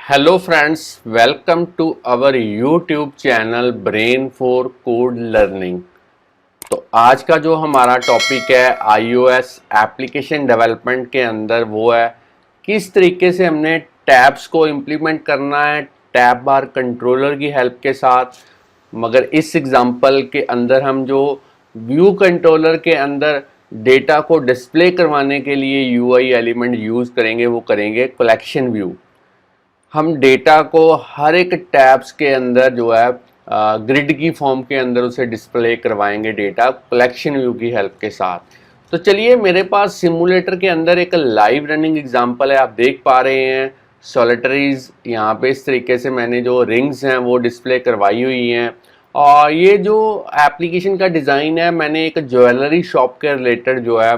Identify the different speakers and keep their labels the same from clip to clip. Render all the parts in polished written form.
Speaker 1: Hello friends, welcome to our YouTube channel Brain for Code learning. तो आज का जो हमारा टॉपिक है आईओएस एप्लीकेशन डेवलपमेंट के अंदर वो है किस तरीके से हमने टैब्स को इम्प्लीमेंट करना है टैब बार कंट्रोलर की हेल्प के साथ। मगर इस एग्जांपल के अंदर हम जो व्यू कंट्रोलर के अंदर डेटा को डिस्प्ले करवाने के लिए यूआई एलिमेंट यूज़ करेंगे वो करेंगे कलेक्शन व्यू। हम डेटा को हर एक टैब्स के अंदर जो है ग्रिड की फॉर्म के अंदर उसे डिस्प्ले करवाएंगे डेटा कलेक्शन व्यू की हेल्प के साथ। तो चलिए, मेरे पास सिमुलेटर के अंदर एक लाइव रनिंग एग्जांपल है, आप देख पा रहे हैं सॉलिटरीज यहाँ पे इस तरीके से मैंने जो रिंग्स हैं वो डिस्प्ले करवाई हुई हैं। और ये जो एप्लीकेशन का डिज़ाइन है मैंने एक ज्वेलरी शॉप के रिलेटेड जो है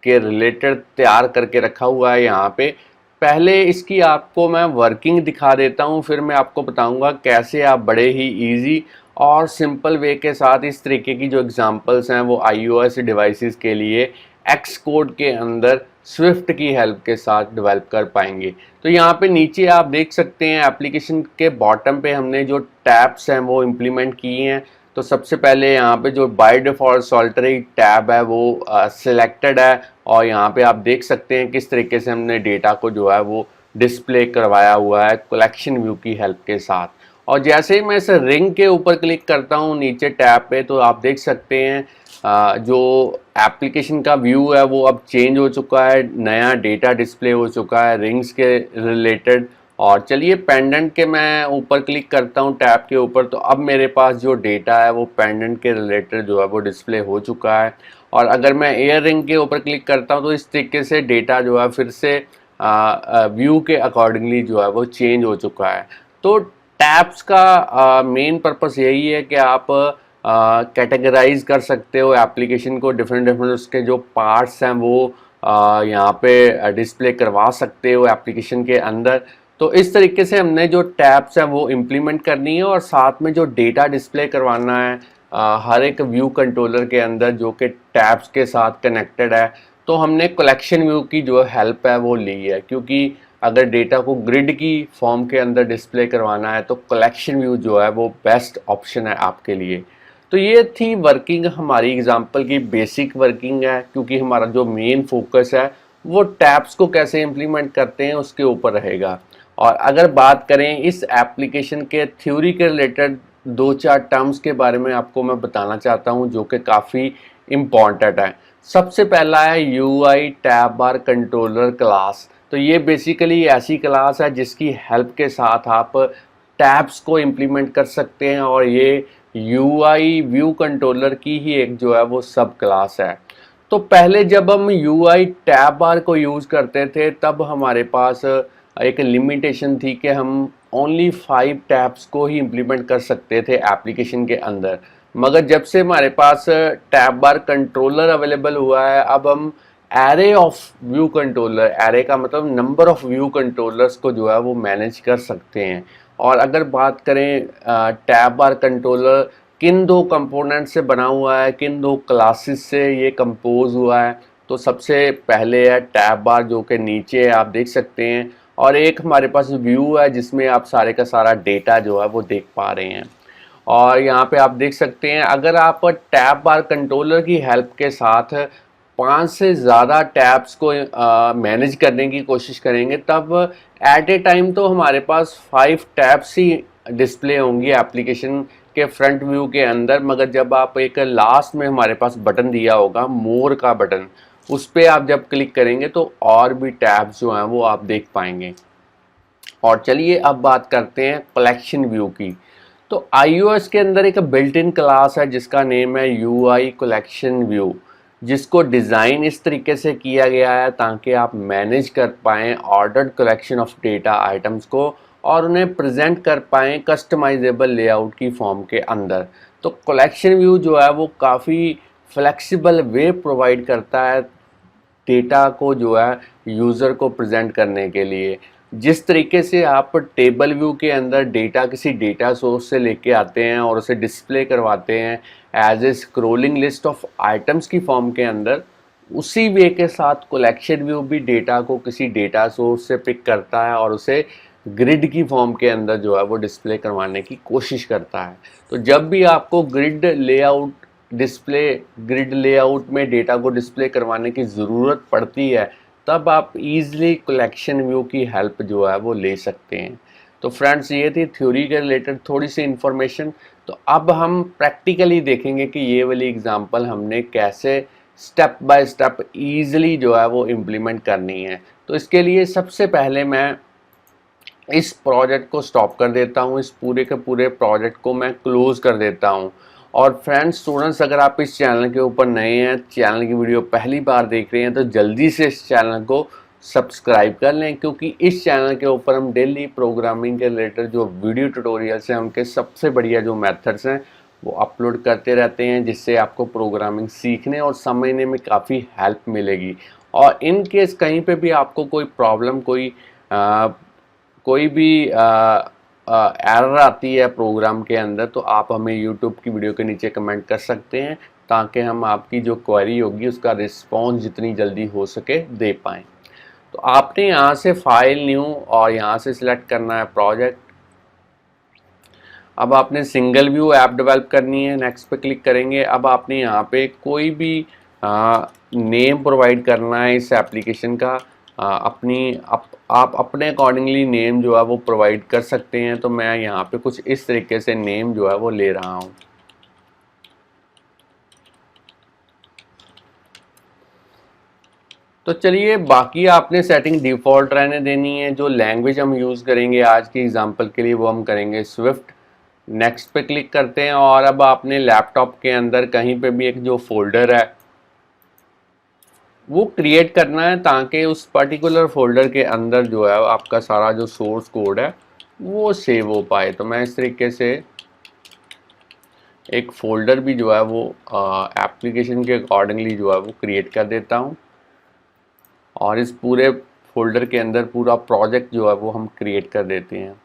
Speaker 1: के रिलेटेड तैयार करके रखा हुआ है यहाँ पे। पहले इसकी आपको मैं वर्किंग दिखा देता हूँ, फिर मैं आपको बताऊँगा कैसे आप बड़े ही इजी और सिंपल वे के साथ इस तरीके की जो एग्जांपल्स हैं वो आईओएस डिवाइसेस के लिए एक्स कोड के अंदर स्विफ्ट की हेल्प के साथ डेवलप कर पाएंगे। तो यहाँ पे नीचे आप देख सकते हैं एप्लीकेशन के बॉटम पे हमने जो टैब्स हैं वो इम्प्लीमेंट किए हैं। तो सबसे पहले यहाँ पे जो बाय डिफ़ॉल्ट सॉल्टरी टैब है वो सिलेक्टेड है और यहाँ पे आप देख सकते हैं किस तरीके से हमने डेटा को जो है वो डिस्प्ले करवाया हुआ है कलेक्शन व्यू की हेल्प के साथ। और जैसे ही मैं इस रिंग के ऊपर क्लिक करता हूँ नीचे टैब पे तो आप देख सकते हैं जो एप्लीकेशन का व्यू है वो अब चेंज हो चुका है, नया डेटा डिस्प्ले हो चुका है रिंग्स के रिलेटेड। और चलिए पेंडेंट के मैं ऊपर क्लिक करता हूँ टैब के ऊपर, तो अब मेरे पास जो डेटा है वो पेंडेंट के रिलेटेड जो है वो डिस्प्ले हो चुका है। और अगर मैं एयर रिंग के ऊपर क्लिक करता हूँ तो इस तरीके से डेटा जो है फिर से व्यू के अकॉर्डिंगली जो है वो चेंज हो चुका है। तो टैब्स का मेन पर्पस यही है कि आप कैटेगराइज कर सकते हो एप्लीकेशन को, डिफरेंट डिफरेंट उसके जो पार्ट्स हैं वो यहाँ पे डिस्प्ले करवा सकते हो एप्लीकेशन के अंदर। तो इस तरीके से हमने जो टैब्स हैं वो इम्प्लीमेंट करनी है और साथ में जो डेटा डिस्प्ले करवाना है हर एक व्यू कंट्रोलर के अंदर जो कि टैब्स के साथ कनेक्टेड है। तो हमने कलेक्शन व्यू की जो हेल्प है वो ली है, क्योंकि अगर डेटा को ग्रिड की फॉर्म के अंदर डिस्प्ले करवाना है तो कलेक्शन व्यू जो है वो बेस्ट ऑप्शन है आपके लिए। तो ये थी वर्किंग, हमारी एग्जांपल की बेसिक वर्किंग है, क्योंकि हमारा जो मेन फोकस है वो टैब्स को कैसे इम्प्लीमेंट करते हैं उसके ऊपर रहेगा। और अगर बात करें इस एप्लीकेशन के थ्योरी के रिलेटेड दो चार टर्म्स के बारे में आपको मैं बताना चाहता हूं जो कि काफ़ी इम्पॉर्टेंट है। सबसे पहला है यूआई टैब बार कंट्रोलर क्लास। तो ये बेसिकली ऐसी क्लास है जिसकी हेल्प के साथ आप टैब्स को इम्प्लीमेंट कर सकते हैं और ये यूआई व्यू कंट्रोलर की ही एक जो है वो सब क्लास है। तो पहले जब हम यूआई टैब बार को यूज़ करते थे तब हमारे पास एक लिमिटेशन थी कि हम ओनली 5 टैब्स को ही इम्प्लीमेंट कर सकते थे एप्लीकेशन के अंदर। मगर जब से हमारे पास टैब बार कंट्रोलर अवेलेबल हुआ है अब हम array of view controller, array का मतलब नंबर ऑफ व्यू कंट्रोलर्स को जो है वो मैनेज कर सकते हैं। और अगर बात करें टैब बार कंट्रोलर किन दो कंपोनेंट से बना हुआ है, किन दो क्लासेस से ये कंपोज हुआ है, तो सबसे पहले है टैब बार जो कि नीचे आप देख सकते हैं, और एक हमारे पास व्यू है जिसमें आप सारे का सारा डेटा जो है वो देख पा रहे हैं। और यहाँ पे आप देख सकते हैं अगर आप टैब बार कंट्रोलर की हेल्प के साथ 5 से ज़्यादा टैब्स को मैनेज करने की कोशिश करेंगे तब एट ए टाइम तो हमारे पास 5 टैब्स ही डिस्प्ले होंगी एप्लीकेशन के फ्रंट व्यू के अंदर। मगर जब आप एक लास्ट में हमारे पास बटन दिया होगा मोर का बटन, उस पर आप जब क्लिक करेंगे तो और भी टैब्स जो हैं वो आप देख पाएंगे। और चलिए अब बात करते हैं कलेक्शन व्यू की। तो iOS के अंदर एक बिल्ट इन क्लास है जिसका नेम है UI कलेक्शन व्यू, जिसको डिज़ाइन इस तरीके से किया गया है ताकि आप मैनेज कर पाएँ ordered collection of data items को और उन्हें प्रेजेंट कर पाएँ कस्टमाइजेबल लेआउट की फॉर्म के अंदर। तो कलेक्शन व्यू जो है वो काफ़ी फ्लेक्सिबल वे प्रोवाइड करता है डेटा को जो है यूज़र को प्रेजेंट करने के लिए। जिस तरीके से आप टेबल व्यू के अंदर डेटा किसी डेटा सोर्स से लेके आते हैं और उसे डिस्प्ले करवाते हैं as a scrolling list of items की फॉर्म के अंदर, उसी वे के साथ कलेक्शन व्यू भी डेटा को किसी डेटा सोर्स से पिक करता है और उसे ग्रिड की फॉर्म के अंदर जो है वो डिस्प्ले करवाने की कोशिश करता है। तो जब भी आपको ग्रिड लेआउट में डेटा को डिस्प्ले करवाने की ज़रूरत पड़ती है, तब आप इजीली कलेक्शन व्यू की हेल्प जो है वो ले सकते हैं। तो फ्रेंड्स, ये थी थ्योरी के रिलेटेड थोड़ी सी इन्फॉर्मेशन। तो अब हम प्रैक्टिकली देखेंगे कि ये वाली एग्जांपल हमने कैसे स्टेप बाय स्टेप ईजिली जो है वो इम्प्लीमेंट करनी है। तो इसके लिए सबसे पहले मैं इस प्रोजेक्ट को स्टॉप कर देता हूँ, इस पूरे के पूरे प्रोजेक्ट को मैं क्लोज कर देता हूँ। और फ्रेंड्स, स्टूडेंट्स, अगर आप इस चैनल के ऊपर नए हैं, चैनल की वीडियो पहली बार देख रहे हैं, तो जल्दी से इस चैनल को सब्सक्राइब कर लें, क्योंकि इस चैनल के ऊपर हम डेली प्रोग्रामिंग के रिलेटेड जो वीडियो ट्यूटोरियल्स हैं, उनके सबसे बढ़िया जो मेथड्स हैं वो अपलोड करते रहते हैं, जिससे आपको प्रोग्रामिंग सीखने और समझने में काफ़ी हेल्प मिलेगी। और इन केस कहीं पे भी आपको कोई प्रॉब्लम, कोई भी एरर आती है प्रोग्राम के अंदर, तो आप हमें यूट्यूब की वीडियो के नीचे कमेंट कर सकते हैं, ताकि हम आपकी जो क्वेरी होगी उसका रिस्पॉन्स जितनी जल्दी हो सके दे पाएँ। तो आपने यहाँ से फाइल न्यू और यहाँ से सिलेक्ट करना है प्रोजेक्ट। अब आपने सिंगल व्यू ऐप डेवलप करनी है, नेक्स्ट पे क्लिक करेंगे। अब आपने यहाँ पे कोई भी नेम प्रोवाइड करना है इस एप्लीकेशन का। आप अपने अकॉर्डिंगली नेम जो है वो प्रोवाइड कर सकते हैं। तो मैं यहाँ पे कुछ इस तरीके से नेम जो है वो ले रहा हूँ। तो चलिए, बाकी आपने सेटिंग डिफ़ॉल्ट रहने देनी है। जो लैंग्वेज हम यूज़ करेंगे आज की एग्जांपल के लिए, वो हम करेंगे स्विफ्ट। नेक्स्ट पे क्लिक करते हैं और अब आपने लैपटॉप के अंदर कहीं पे भी एक जो फोल्डर है वो क्रिएट करना है, ताकि उस पर्टिकुलर फोल्डर के अंदर जो है आपका सारा जो सोर्स कोड है वो सेव हो पाए। तो मैं इस तरीके से एक फ़ोल्डर भी जो है वो एप्लीकेशन के अकॉर्डिंगली जो है वो क्रिएट कर देता हूँ, और इस पूरे फोल्डर के अंदर पूरा प्रोजेक्ट जो है वो हम क्रिएट कर देते हैं।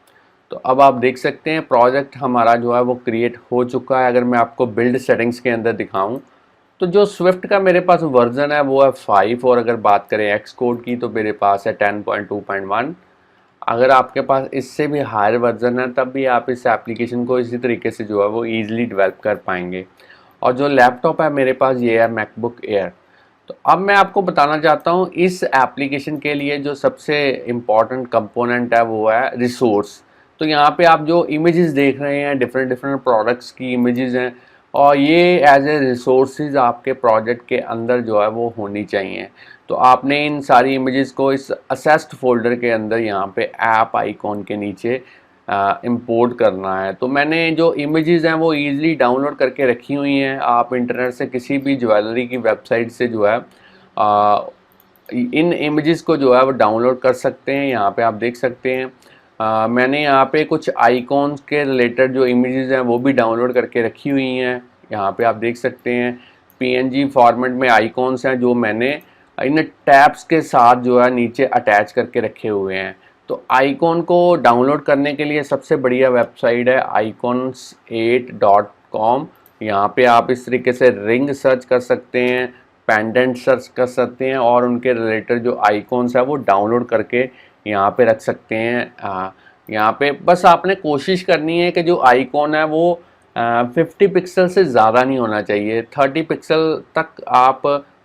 Speaker 1: तो अब आप देख सकते हैं प्रोजेक्ट हमारा जो है वो क्रिएट हो चुका है। अगर मैं आपको बिल्ड सेटिंग्स के अंदर दिखाऊं, तो जो स्विफ्ट का मेरे पास वर्जन है वो है 5, और अगर बात करें एक्स कोड की तो मेरे पास है 10.2.1। अगर आपके पास इससे भी हायर वर्जन है, तब भी आप इस एप्लीकेशन को इसी तरीके से जो है वो ईजिली डेवलप कर पाएंगे। और जो लैपटॉप है मेरे पास, ये है मैकबुक एयर। तो अब मैं आपको बताना चाहता हूँ इस एप्लीकेशन के लिए जो सबसे इम्पॉर्टेंट कंपोनेंट है वो है रिसोर्स। तो यहाँ पे आप जो इमेजेस देख रहे हैं, डिफरेंट डिफरेंट प्रोडक्ट्स की इमेजेस हैं, और ये एज ए रिसोर्सेज आपके प्रोजेक्ट के अंदर जो है वो होनी चाहिए। तो आपने इन सारी इमेजेस को इस असेस्ड फोल्डर के अंदर यहाँ पे ऐप आइकॉन के नीचे इंपोर्ट करना है। तो मैंने जो इमेजेस हैं वो इजीली डाउनलोड करके रखी हुई हैं। आप इंटरनेट से किसी भी ज्वेलरी की वेबसाइट से जो है इन इमेजेस को जो है वो डाउनलोड कर सकते हैं। यहाँ पे आप देख सकते हैं मैंने यहाँ पे कुछ आइकॉन्स के रिलेटेड जो इमेजेस हैं वो भी डाउनलोड करके रखी हुई हैं। यहाँ पे आप देख सकते हैं PNG फॉर्मेट में आइकॉन्स हैं जो मैंने इन टैब्स के साथ जो है नीचे अटैच करके रखे हुए हैं। तो आइकॉन को डाउनलोड करने के लिए सबसे बढ़िया वेबसाइट है icons8.com। यहाँ पे आप इस तरीके से रिंग सर्च कर सकते हैं, पेंडेंट सर्च कर सकते हैं, और उनके रिलेटेड जो आइकॉन्स है वो डाउनलोड करके यहाँ पे रख सकते हैं। यहाँ पे बस आपने कोशिश करनी है कि जो आइकॉन है वो 50 पिक्सल से ज़्यादा नहीं होना चाहिए। 30 पिक्सल तक आप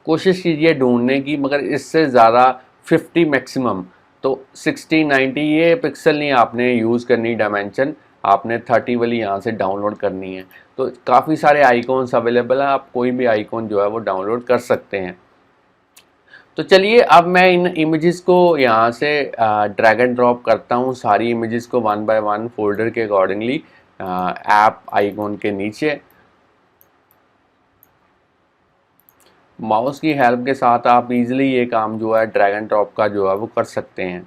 Speaker 1: कोशिश कीजिए ढूंढने की, मगर इससे ज़्यादा 50 मैक्सिमम। तो 60 90 ये पिक्सल नहीं आपने यूज़ करनी डायमेंशन, आपने 30 वाली यहाँ से डाउनलोड करनी है। तो काफ़ी सारे आइकॉन्स अवेलेबल हैं, आप कोई भी आइकॉन जो है वो डाउनलोड कर सकते हैं। तो चलिए, अब मैं इन इमेजेस को यहाँ से ड्रैग एंड ड्रॉप करता हूँ, सारी इमेजेस को वन बाय वन फोल्डर के अकॉर्डिंगली ऐप आइकॉन के नीचे। माउस की हेल्प के साथ आप इजीली ये काम जो है ड्रैग एंड ड्रॉप का जो है वो कर सकते हैं।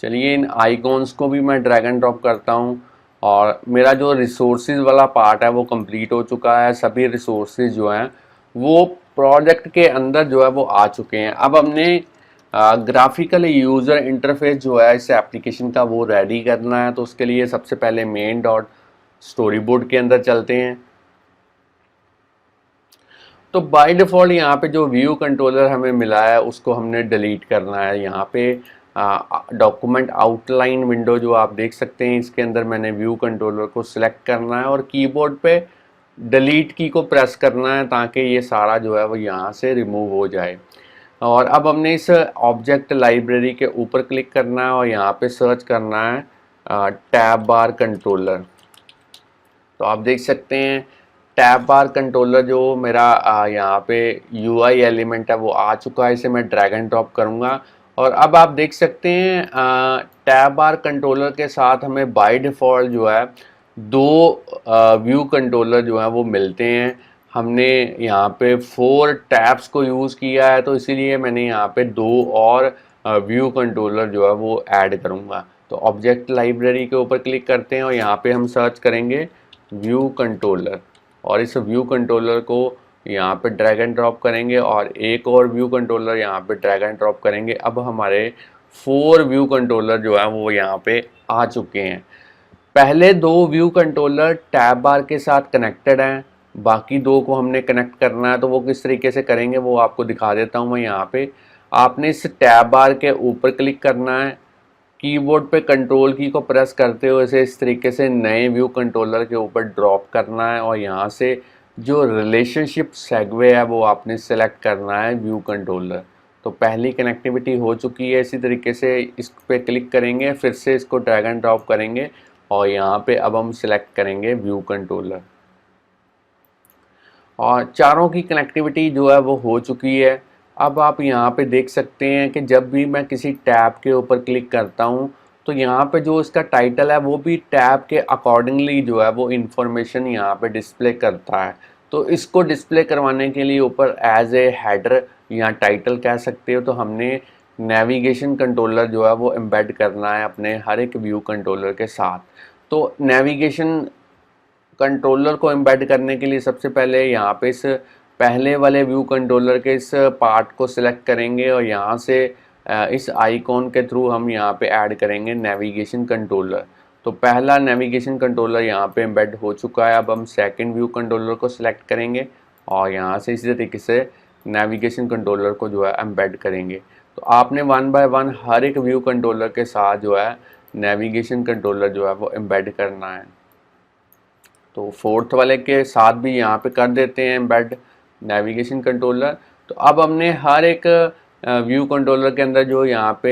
Speaker 1: चलिए, इन आइकॉन्स को भी मैं ड्रैग एंड ड्रॉप करता हूँ, और मेरा जो रिसोर्सेज वाला पार्ट है वो कंप्लीट हो चुका है। सभी रिसोर्सेज जो हैं वो प्रोजेक्ट के अंदर जो है वो आ चुके हैं। अब हमने ग्राफिकल यूज़र इंटरफेस जो है इस एप्लीकेशन का वो रेडी करना है। तो उसके लिए सबसे पहले मेन डॉट स्टोरी बोर्ड के अंदर चलते हैं। तो बाय डिफ़ॉल्ट यहाँ पे जो व्यू कंट्रोलर हमें मिला है उसको हमने डिलीट करना है। यहाँ पे डॉक्यूमेंट आउटलाइन विंडो जो आप देख सकते हैं, इसके अंदर मैंने व्यू कंट्रोलर को सिलेक्ट करना है और कीबोर्ड पे डिलीट की को प्रेस करना है ताकि ये सारा जो है वो यहाँ से रिमूव हो जाए। और अब हमने इस ऑब्जेक्ट लाइब्रेरी के ऊपर क्लिक करना है और यहाँ पे सर्च करना है टैब बार कंट्रोलर। तो आप देख सकते हैं टैब बार कंट्रोलर जो मेरा यहाँ पे यूआई एलिमेंट है वो आ चुका है। इसे मैं ड्रैग एंड ड्रॉप करूँगा और अब आप देख सकते हैं टैब बार कंट्रोलर के साथ हमें बाय डिफ़ॉल्ट जो है दो व्यू कंट्रोलर जो है वो मिलते हैं। हमने यहाँ पे 4 टैब्स को यूज़ किया है तो इसीलिए मैंने यहाँ पे 2 और व्यू कंट्रोलर जो है वो ऐड करूँगा। तो ऑब्जेक्ट लाइब्रेरी के ऊपर क्लिक करते हैं और यहाँ पे हम सर्च करेंगे व्यू कंट्रोलर और इस व्यू कंट्रोलर को यहाँ पे ड्रैग एंड ड्रॉप करेंगे और एक और व्यू कंट्रोलर यहाँ पे ड्रैग एंड ड्रॉप करेंगे। अब हमारे 4 व्यू कंट्रोलर जो है वो यहाँ पे आ चुके हैं। पहले 2 व्यू कंट्रोलर टैब बार के साथ कनेक्टेड हैं, बाकी 2 को हमने कनेक्ट करना है। तो वो किस तरीके से करेंगे वो आपको दिखा देता हूँ मैं। यहाँ पे आपने इस टैब बार के ऊपर क्लिक करना है, कीबोर्ड पे कंट्रोल की को प्रेस करते हुए इसे इस तरीके से नए व्यू कंट्रोलर के ऊपर ड्रॉप करना है और यहाँ से जो रिलेशनशिप सेगवे है वो आपने सेलेक्ट करना है व्यू कंट्रोलर। तो पहली कनेक्टिविटी हो चुकी है। इसी तरीके से इस पे क्लिक करेंगे, फिर से इसको ड्रैग एंड ड्रॉप करेंगे और यहाँ पे अब हम सिलेक्ट करेंगे व्यू कंट्रोलर और चारों की कनेक्टिविटी जो है वो हो चुकी है। अब आप यहाँ पे देख सकते हैं कि जब भी मैं किसी टैब के ऊपर क्लिक करता हूँ तो यहाँ पे जो इसका टाइटल है वो भी टैब के अकॉर्डिंगली जो है वो इन्फॉर्मेशन यहाँ पे डिस्प्ले करता है। तो इसको डिस्प्ले करवाने के लिए ऊपर एज ए हेडर या टाइटल कह सकते हो, तो हमने नेविगेशन कंट्रोलर जो है वो एम्बेड करना है अपने हर एक व्यू कंट्रोलर के साथ। तो नेविगेशन कंट्रोलर को एम्बेड करने के लिए सबसे पहले यहाँ पे इस पहले वाले व्यू कंट्रोलर के इस पार्ट को सिलेक्ट करेंगे और यहाँ से इस आइकॉन के थ्रू हम यहाँ पे ऐड करेंगे नेविगेशन कंट्रोलर। तो पहला नेविगेशन कंट्रोलर यहाँ पे एम्बेड हो चुका है। अब हम सेकंड व्यू कंट्रोलर को सिलेक्ट करेंगे और यहाँ से इसी तरीके से नेविगेशन कंट्रोलर को जो है एम्बेड करेंगे। तो आपने 1 बाय 1 हर एक व्यू कंट्रोलर के साथ जो है नेविगेशन कंट्रोलर जो है वो एम्बेड करना है। तो फोर्थ वाले के साथ भी यहाँ पे कर देते हैं एम्बेड नेविगेशन कंट्रोलर। तो अब हमने हर एक व्यू कंट्रोलर के अंदर जो यहाँ पे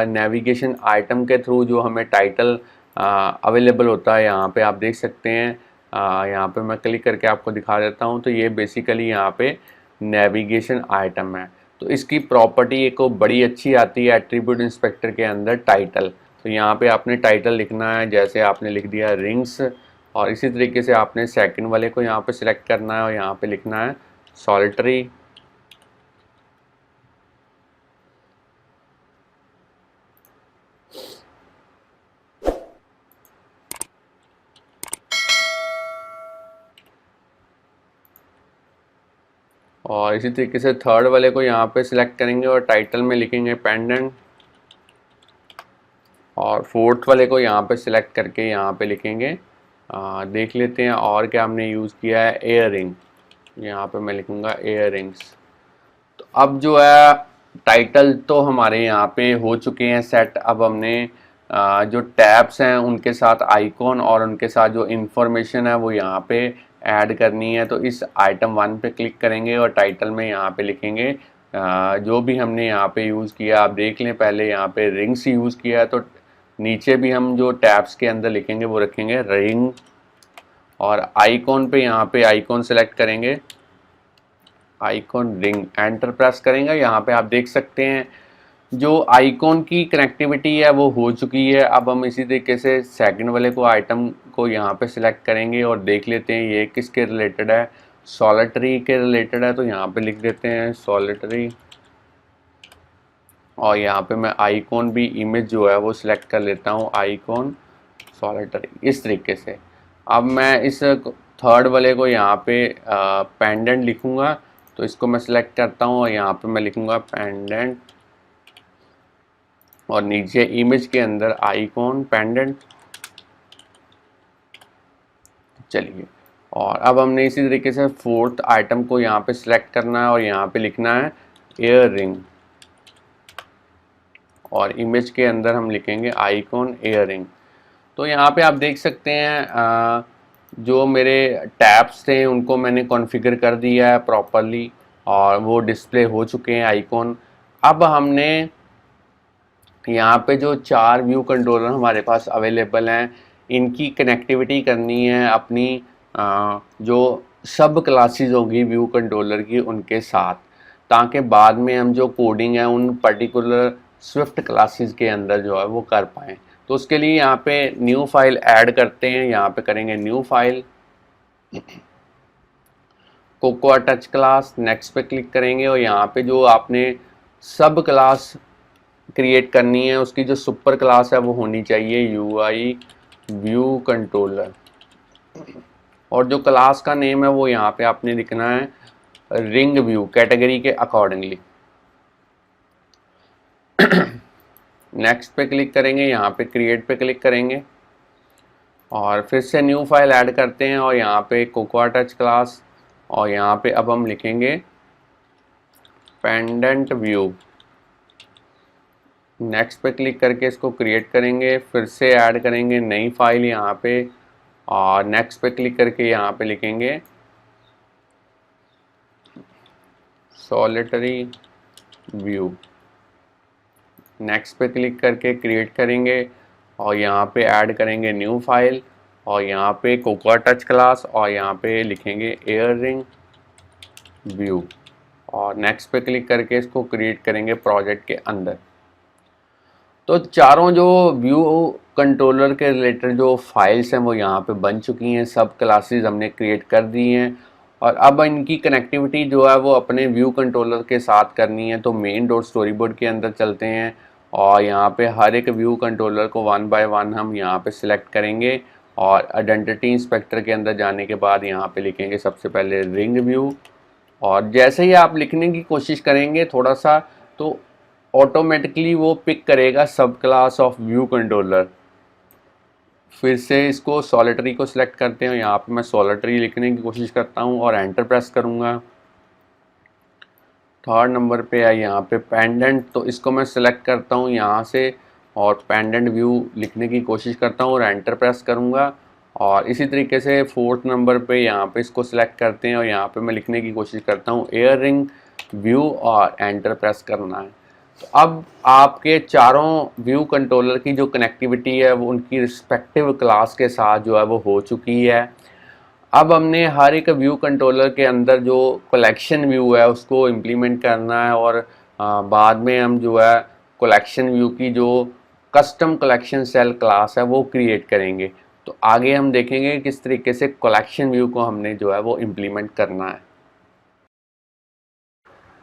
Speaker 1: नेविगेशन आइटम के थ्रू जो हमें टाइटल अवेलेबल होता है, यहाँ पे आप देख सकते हैं। यहाँ पे मैं क्लिक करके आपको दिखा देता हूँ। तो ये बेसिकली यहाँ पे नेविगेशन आइटम है। तो इसकी प्रॉपर्टी एक बड़ी अच्छी आती है एट्रीब्यूट इंस्पेक्टर के अंदर, टाइटल। तो यहाँ पे आपने टाइटल लिखना है, जैसे आपने लिख दिया रिंग्स, और इसी तरीके से आपने सेकंड वाले को यहाँ पे सिलेक्ट करना है और यहाँ पे लिखना है सॉलिटरी। और इसी तरीके से थर्ड वाले को यहाँ पे सिलेक्ट करेंगे और टाइटल में लिखेंगे पेंडेंट। और फोर्थ वाले को यहाँ पे सिलेक्ट करके यहाँ पे लिखेंगे देख लेते हैं और क्या हमने यूज़ किया है, एयरिंग। यहाँ पे मैं लिखूँगा एयरिंग्स। तो अब जो है टाइटल तो हमारे यहाँ पे हो चुके हैं सेट। अब हमने जो टैब्स हैं उनके साथ आइकॉन और उनके साथ जो इन्फॉर्मेशन है वो यहाँ पे ऐड करनी है। तो इस आइटम 1 पे क्लिक करेंगे और टाइटल में यहाँ पे लिखेंगे जो भी हमने यहाँ पे यूज़ किया। आप देख लें, पहले यहाँ पे रिंग्स यूज़ किया है, तो नीचे भी हम जो टैब्स के अंदर लिखेंगे वो रखेंगे रिंग। और आइकॉन पे यहाँ पे आइकॉन सेलेक्ट करेंगे, आइकॉन रिंग, एंटर प्रेस करेंगे। यहाँ पे आप देख सकते हैं जो आइकॉन की कनेक्टिविटी है वो हो चुकी है। अब हम इसी तरीके से सेकंड वाले को आइटम को यहाँ पे सिलेक्ट करेंगे और देख लेते हैं ये किसके रिलेटेड है, सॉलिटरी के रिलेटेड है। तो यहाँ पे लिख देते हैं सॉलिटरी और यहाँ पे मैं आइकॉन भी इमेज जो है वो सिलेक्ट कर लेता हूँ, आइकॉन सॉलिटरी, इस तरीके से। अब मैं इस थर्ड वाले को यहाँ पे पेंडेंट लिखूँगा। तो इसको मैं सिलेक्ट करता हूँ और यहाँ पे मैं लिखूँगा पेंडेंट और नीचे इमेज के अंदर आइकॉन पेंडेंट। चलिए, और अब हमने इसी तरीके से फोर्थ आइटम को यहाँ पे सिलेक्ट करना है और यहाँ पे लिखना है ईयर रिंग, और इमेज के अंदर हम लिखेंगे आइकॉन ईयर रिंग। तो यहाँ पे आप देख सकते हैं जो मेरे टैब्स थे उनको मैंने कॉन्फ़िगर कर दिया है प्रॉपरली और वो डिस्प्ले हो चुके हैं आइकॉन। अब हमने यहाँ पे जो 4 व्यू कंट्रोलर हमारे पास अवेलेबल हैं इनकी कनेक्टिविटी करनी है अपनी जो सब क्लासेस होगी व्यू कंट्रोलर की उनके साथ, ताकि बाद में हम जो कोडिंग है उन पर्टिकुलर स्विफ्ट क्लासेस के अंदर जो है वो कर पाएँ। तो उसके लिए यहाँ पे न्यू फाइल ऐड करते हैं, यहाँ पे करेंगे new file, cocoa touch class, next पे क्लिक करेंगे और यहाँ पे जो आपने सब क्लास क्रिएट करनी है उसकी जो सुपर क्लास है वो होनी चाहिए यूआई व्यू कंट्रोलर, और जो क्लास का नेम है वो यहाँ पे आपने लिखना है रिंग व्यू कैटेगरी के अकॉर्डिंगली। नेक्स्ट पे क्लिक करेंगे, यहाँ पे क्रिएट पे क्लिक करेंगे और फिर से न्यू फाइल ऐड करते हैं और यहाँ पे कोकोआ टच क्लास, और यहाँ पे अब हम लिखेंगे पेंडेंट व्यू। नेक्स्ट पे क्लिक करके इसको क्रिएट करेंगे, फिर से ऐड करेंगे नई फाइल यहाँ पे और नेक्स्ट पे क्लिक करके यहाँ पे लिखेंगे सॉलिटरी व्यू। नेक्स्ट पे क्लिक करके क्रिएट करेंगे और यहाँ पे ऐड करेंगे न्यू फाइल और यहाँ पे कोकोआ टच क्लास और यहाँ पे लिखेंगे एयर रिंग व्यू, और नेक्स्ट पे क्लिक करके इसको क्रिएट करेंगे प्रोजेक्ट के अंदर। तो चारों जो व्यू कंट्रोलर के रिलेटेड जो फाइल्स हैं वो यहाँ पे बन चुकी हैं, सब क्लासेस हमने क्रिएट कर दी हैं और अब इनकी कनेक्टिविटी जो है वो अपने व्यू कंट्रोलर के साथ करनी है। तो मेन डॉट स्टोरी बोर्ड के अंदर चलते हैं और यहाँ पे हर एक व्यू कंट्रोलर को 1 बाय 1 हम यहाँ पे सिलेक्ट करेंगे और आइडेंटिटी इंस्पेक्टर के अंदर जाने के बाद यहाँ पे लिखेंगे सबसे पहले रिंग व्यू, और जैसे ही आप लिखने की कोशिश करेंगे थोड़ा सा तो ऑटोमेटिकली वो पिक करेगा सब क्लास ऑफ व्यू कंट्रोलर। फिर से इसको सॉलिटरी को सिलेक्ट करते हैं, यहाँ पे मैं सॉलिटरी लिखने की कोशिश करता हूँ और एंटर प्रेस करूँगा। थर्ड नंबर पे है यहाँ पे पेंडेंट, तो इसको मैं सिलेक्ट करता हूँ यहाँ से और पेंडेंट व्यू लिखने की कोशिश करता हूँ और एंटर प्रेस करूँगा। और इसी तरीके से फोर्थ नंबर पे यहाँ पे इसको सिलेक्ट करते हैं और यहाँ पे मैं लिखने की कोशिश करता हूँ एयर रिंग व्यू और एंटर प्रेस करना है। तो अब आपके चारों व्यू कंट्रोलर की जो कनेक्टिविटी है वो उनकी रिस्पेक्टिव क्लास के साथ जो है वो हो चुकी है। अब हमने हर एक व्यू कंट्रोलर के अंदर जो कलेक्शन व्यू है उसको इम्प्लीमेंट करना है और बाद में हम जो है कलेक्शन व्यू की जो कस्टम कलेक्शन सेल क्लास है वो क्रिएट करेंगे। तो आगे हम देखेंगे किस तरीके से कलेक्शन व्यू को हमने जो है वो इम्प्लीमेंट करना है।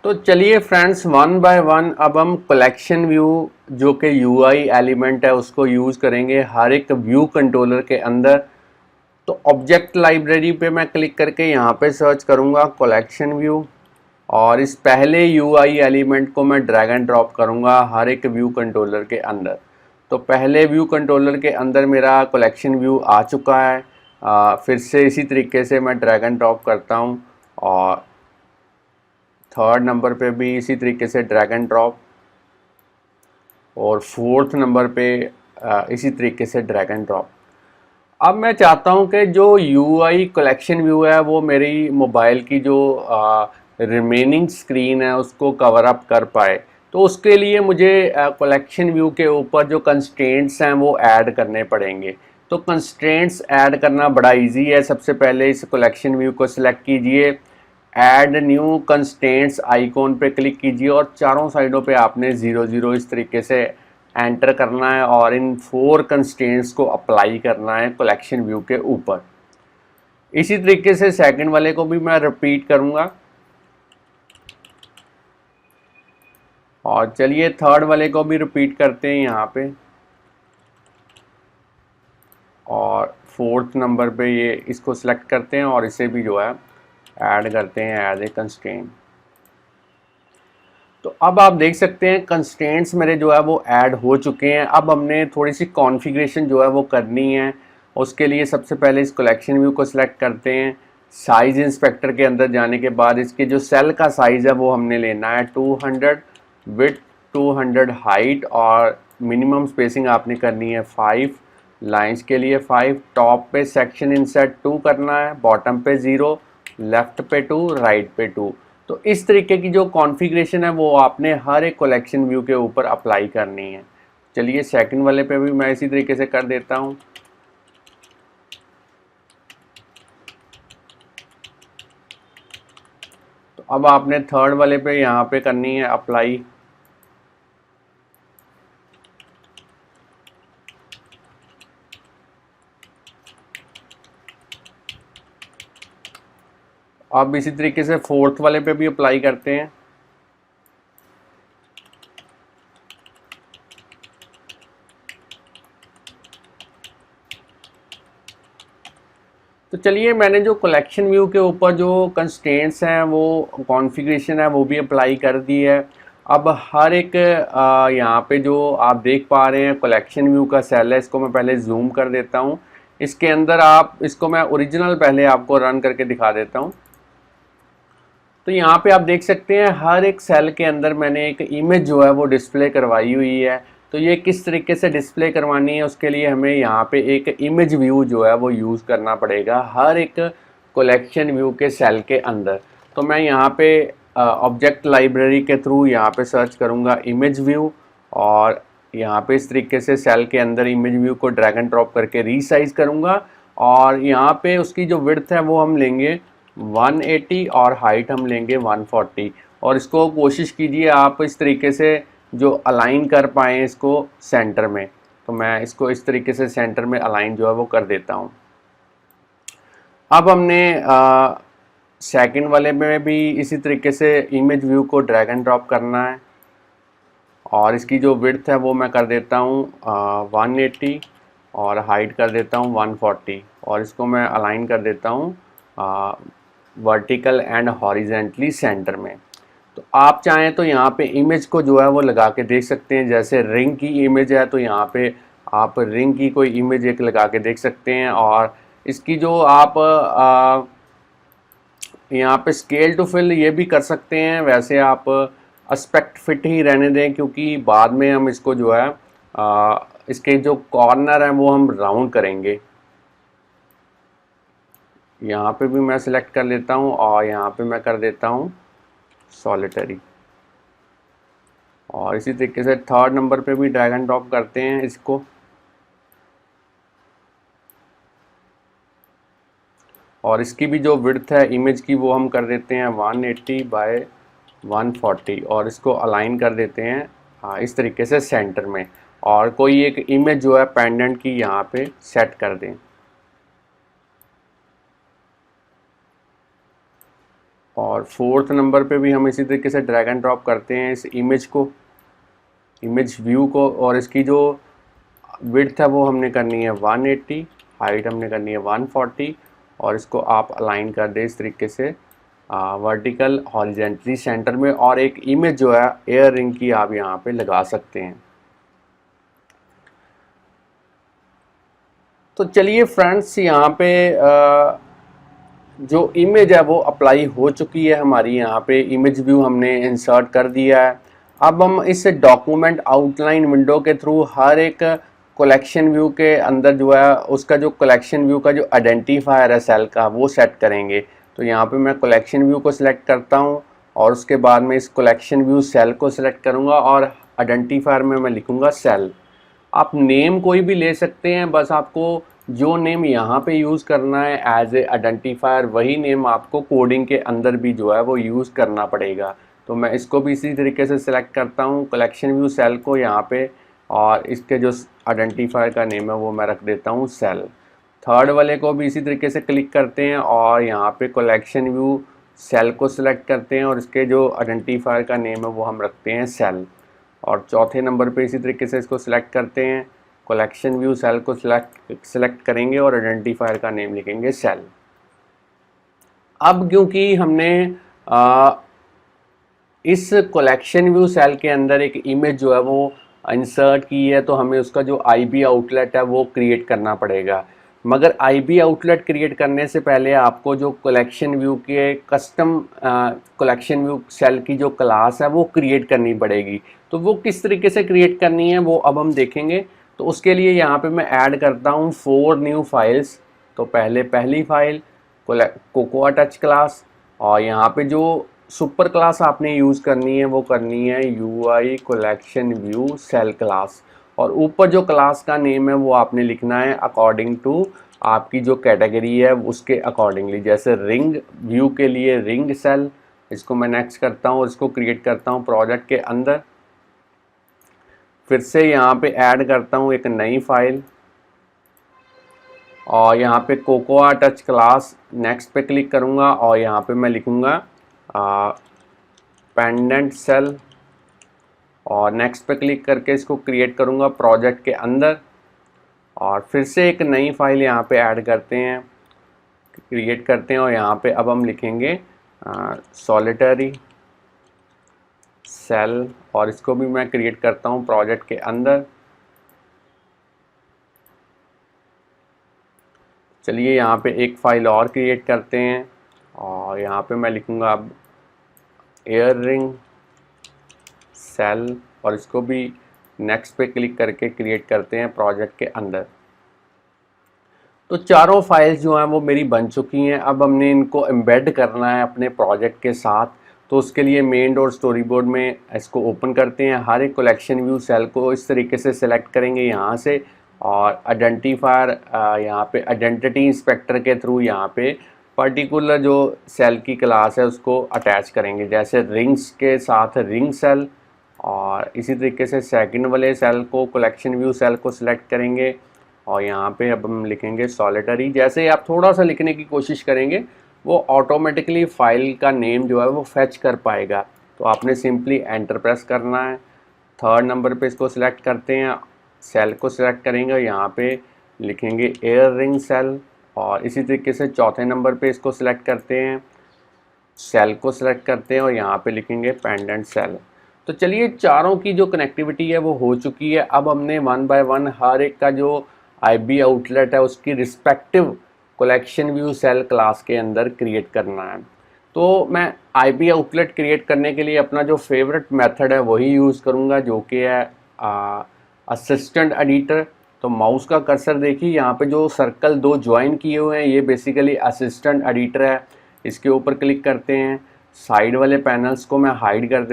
Speaker 1: तो चलिए फ्रेंड्स, 1 बाय 1 अब हम कलेक्शन व्यू जो कि यूआई एलिमेंट है उसको यूज़ करेंगे हर एक व्यू कंट्रोलर के अंदर। तो ऑब्जेक्ट लाइब्रेरी पे मैं क्लिक करके यहाँ पे सर्च करूँगा कलेक्शन व्यू और इस पहले यूआई एलिमेंट को मैं ड्रैग एंड ड्रॉप करूँगा हर एक व्यू कंट्रोलर के अंदर। तो पहले व्यू कंट्रोलर के अंदर मेरा कलेक्शन व्यू आ चुका है। फिर से इसी तरीके से मैं ड्रैग एंड ड्रॉप करता हूँ और थर्ड नंबर पे भी इसी तरीके से ड्रैग एंड ड्रॉप और फोर्थ नंबर पे इसी तरीके से ड्रैग एंड ड्रॉप। अब मैं चाहता हूं कि जो यूआई कलेक्शन व्यू है वो मेरी मोबाइल की जो रिमेनिंग स्क्रीन है उसको कवर अप कर पाए। तो उसके लिए मुझे कलेक्शन व्यू के ऊपर जो कंस्ट्रेंट्स हैं वो ऐड करने पड़ेंगे। तो कंस्ट्रेंट्स ऐड करना बड़ा इजी है। सबसे पहले इस कलेक्शन व्यू को सिलेक्ट कीजिए, ऐड न्यू कंस्ट्रेंट्स आइकॉन पे क्लिक कीजिए और चारों साइडों पे आपने 0 इस तरीके से एंटर करना है और इन 4 कंस्ट्रेंट्स को अप्लाई करना है कलेक्शन व्यू के ऊपर। इसी तरीके से सेकंड वाले को भी मैं रिपीट करूंगा और चलिए थर्ड वाले को भी रिपीट करते हैं यहाँ पे और फोर्थ नंबर पे ये इसको सिलेक्ट करते हैं और इसे भी जो है ऐड करते हैं एज ए कंस्ट्रेंट। तो अब आप देख सकते हैं कंस्ट्रेंट्स मेरे जो है वो ऐड हो चुके हैं। अब हमने थोड़ी सी कॉन्फ़िगरेशन जो है वो करनी है। उसके लिए सबसे पहले इस कलेक्शन व्यू को सिलेक्ट करते हैं। साइज़ इंस्पेक्टर के अंदर जाने के बाद इसके जो सेल का साइज़ है वो हमने लेना है 200, विड्थ 200, हाइट और मिनिमम स्पेसिंग आपने करनी है 5, लाइंस के लिए 5, टॉप पे सेक्शन इंसर्ट 2 करना है, बॉटम पे 0, लेफ्ट पे 2, राइट पे 2। तो इस तरीके की जो कॉन्फ़िगरेशन है वो आपने हर एक कलेक्शन व्यू के ऊपर अप्लाई करनी है। चलिए सेकंड वाले पे भी मैं इसी तरीके से कर देता हूँ। तो अब आपने थर्ड वाले पे यहाँ पे करनी है अप्लाई। अब इसी तरीके से फोर्थ वाले पे भी अप्लाई करते हैं। तो चलिए मैंने जो कलेक्शन व्यू के ऊपर जो कंस्ट्रेंट्स हैं वो कॉन्फ़िगरेशन है वो भी अप्लाई कर दी है। अब हर एक यहाँ पे जो आप देख पा रहे हैं कलेक्शन व्यू का सेल है, इसको मैं पहले जूम कर देता हूँ। इसके अंदर आप इसको मैं ओरिजिनल पहले आपको रन करके दिखा देता हूँ। तो यहाँ पे आप देख सकते हैं हर एक सेल के अंदर मैंने एक इमेज जो है वो डिस्प्ले करवाई हुई है। तो ये किस तरीके से डिस्प्ले करवानी है उसके लिए हमें यहाँ पे एक इमेज व्यू जो है वो यूज़ करना पड़ेगा हर एक कलेक्शन व्यू के सेल के अंदर। तो मैं यहाँ पे ऑब्जेक्ट लाइब्रेरी के थ्रू यहाँ पे सर्च करूँगा इमेज व्यू, और यहाँ पे इस तरीके से सेल के अंदर इमेज व्यू को ड्रैग एंड ड्रॉप करके रीसाइज करूँगा। और यहाँ पे उसकी जो विड्थ है वो हम लेंगे 180 और हाइट हम लेंगे 140। और इसको कोशिश कीजिए आप इस तरीके से जो अलाइन कर पाएँ इसको सेंटर में। तो मैं इसको इस तरीके से सेंटर में अलाइन जो है वो कर देता हूँ। अब हमने सेकंड वाले में भी इसी तरीके से इमेज व्यू को ड्रैग एंड ड्रॉप करना है, और इसकी जो विड्थ है वो मैं कर देता हूँ 180 और हाइट कर देता हूँ 140, और इसको मैं अलाइन कर देता हूँ वर्टिकल एंड हॉरिजेंटली सेंटर में। तो आप चाहें तो यहाँ पे इमेज को जो है वो लगा के देख सकते हैं। जैसे रिंग की इमेज है तो यहाँ पे आप रिंग की कोई इमेज एक लगा के देख सकते हैं। और इसकी जो आप यहाँ पे स्केल टू फिल ये भी कर सकते हैं। वैसे आप एस्पेक्ट फिट ही रहने दें, क्योंकि बाद में हम इसको जो है इसके जो कॉर्नर हैं वो हम राउंड करेंगे। यहाँ पे भी मैं सिलेक्ट कर लेता हूँ और यहाँ पे मैं कर देता हूँ सॉलिटरी। और इसी तरीके से थर्ड नंबर पे भी ड्रैग एंड ड्रॉप करते हैं इसको। और इसकी भी जो विड्थ है इमेज की वो हम कर देते हैं 180 बाय 140, और इसको अलाइन कर देते हैं इस तरीके से सेंटर में। और कोई एक इमेज जो है पेंडेंट की यहाँ पे सेट कर दें। और फोर्थ नंबर पे भी हम इसी तरीके से ड्रैग एंड ड्रॉप करते हैं इस इमेज को, इमेज व्यू को। और इसकी जो विड्थ है वो हमने करनी है 180, हाइट हमने करनी है 140, और इसको आप अलाइन कर दें इस तरीके से वर्टिकल हॉरिजेंटली सेंटर में। और एक इमेज जो है एयर रिंग की आप यहाँ पे लगा सकते हैं। तो चलिए फ्रेंड्स, यहाँ पे जो इमेज है वो अप्लाई हो चुकी है हमारी। यहाँ पे इमेज व्यू हमने इंसर्ट कर दिया है। अब हम इस डॉक्यूमेंट आउटलाइन विंडो के थ्रू हर एक कलेक्शन व्यू के अंदर जो है उसका जो कलेक्शन व्यू का जो आइडेंटिफायर है सेल का वो सेट करेंगे। तो यहाँ पे मैं कलेक्शन व्यू को सिलेक्ट करता हूँ और उसके बाद में इस कलेक्शन व्यू सेल को सिलेक्ट करूँगा और आइडेंटिफायर में मैं लिखूँगा सेल। आप नेम कोई भी ले सकते हैं, बस आपको जो नेम यहाँ पे यूज़ करना है एज ए आइडेंटिफायर वही नेम आपको कोडिंग के अंदर भी जो है वो यूज़ करना पड़ेगा। तो मैं इसको भी इसी तरीके से सिलेक्ट करता हूँ कलेक्शन व्यू सेल को यहाँ पे, और इसके जो आइडेंटिफायर का नेम है वो मैं रख देता हूँ सेल। थर्ड वाले को भी इसी तरीके से क्लिक करते हैं और यहाँ पे कलेक्शन व्यू सेल को सिलेक्ट करते हैं और इसके जो आइडेंटिफायर का नेम है वो हम रखते हैं सेल। और चौथे नंबर पे इसी तरीके से इसको सिलेक्ट करते हैं, कलेक्शन व्यू सेल को सिलेक्ट करेंगे और आइडेंटिफायर का नेम लिखेंगे सेल। अब क्योंकि हमने इस कलेक्शन व्यू सेल के अंदर एक इमेज जो है वो इंसर्ट की है, तो हमें उसका जो आईबी आउटलेट है वो क्रिएट करना पड़ेगा। मगर आईबी आउटलेट क्रिएट करने से पहले आपको जो कलेक्शन व्यू के कस्टम कलेक्शन व्यू सेल की जो क्लास है वो क्रिएट करनी पड़ेगी। तो वो किस तरीके से क्रिएट करनी है वो अब हम देखेंगे। तो उसके लिए यहाँ पे मैं ऐड करता हूँ 4 न्यू फाइल्स। तो पहली फाइल कोकोआ टच क्लास, और यहाँ पे जो सुपर क्लास आपने यूज़ करनी है वो करनी है UI collection view cell class, और ऊपर जो क्लास का नेम है वो आपने लिखना है अकॉर्डिंग टू आपकी जो कैटेगरी है उसके अकॉर्डिंगली। जैसे रिंग व्यू के लिए रिंग सेल, इसको मैं नेक्स्ट करता हूँ और इसको क्रिएट करता हूँ प्रोजेक्ट के अंदर। फिर से यहाँ पे ऐड करता हूँ एक नई फाइल, और यहाँ पे कोकोआ टच क्लास नेक्स्ट पे क्लिक करूँगा और यहाँ पे मैं लिखूँगा पेंडेंट सेल, और नेक्स्ट पे क्लिक करके इसको क्रिएट करूँगा प्रोजेक्ट के अंदर। और फिर से एक नई फाइल यहाँ पे ऐड करते हैं, क्रिएट करते हैं, और यहाँ पे अब हम लिखेंगे सॉलिटरी सेल, और इसको भी मैं क्रिएट करता हूँ प्रोजेक्ट के अंदर। चलिए यहाँ पे एक फ़ाइल और क्रिएट करते हैं, और यहाँ पे मैं लिखूँगा अब एयर रिंग सेल, और इसको भी नेक्स्ट पे क्लिक करके क्रिएट करते हैं प्रोजेक्ट के अंदर। तो चारों फाइल्स जो हैं वो मेरी बन चुकी हैं। अब हमने इनको एम्बेड करना है अपने प्रोजेक्ट के साथ। तो उसके लिए मेन डॉट स्टोरी बोर्ड में इसको ओपन करते हैं। हर एक कलेक्शन व्यू सेल को इस तरीके से सिलेक्ट करेंगे यहाँ से, और आइडेंटिफायर यहाँ पे आइडेंटिटी इंस्पेक्टर के थ्रू यहाँ पे पर्टिकुलर जो सेल की क्लास है उसको अटैच करेंगे। जैसे रिंग्स के साथ रिंग सेल, और इसी तरीके से सेकंड वाले सेल को कलेक्शन व्यू सेल को सिलेक्ट करेंगे, और यहाँ पे अब हम लिखेंगे सॉलिटरी। जैसे ही आप थोड़ा सा लिखने की कोशिश करेंगे वो ऑटोमेटिकली फाइल का नेम जो है वो फेच कर पाएगा। तो आपने सिंपली एंटर प्रेस करना है। थर्ड नंबर पे इसको सिलेक्ट करते हैं, सेल को सिलेक्ट करेंगे, यहाँ पे लिखेंगे एयर रिंग सेल, और इसी तरीके से चौथे नंबर पे इसको सिलेक्ट करते हैं, सेल को सिलेक्ट करते हैं, और यहाँ पे लिखेंगे पेंडेंट सेल। तो चलिए चारों की जो कनेक्टिविटी है वो हो चुकी है। अब हमने वन बाय वन हर एक का जो आईबी आउटलेट है उसकी respective collection view cell class के अंदर क्रिएट करना है। तो मैं आईबी आउटलेट क्रिएट करने के लिए अपना जो फेवरेट मेथड है वही यूज़ करूँगा, जो कि है असिस्टेंट एडिटर। तो माउस का कर्सर देखिए, यहाँ पे जो सर्कल दो ज्वाइन किए हुए हैं ये बेसिकली असिस्टेंट एडिटर है। इसके ऊपर क्लिक करते हैं, साइड वाले पैनल्स को मैं हाइड कर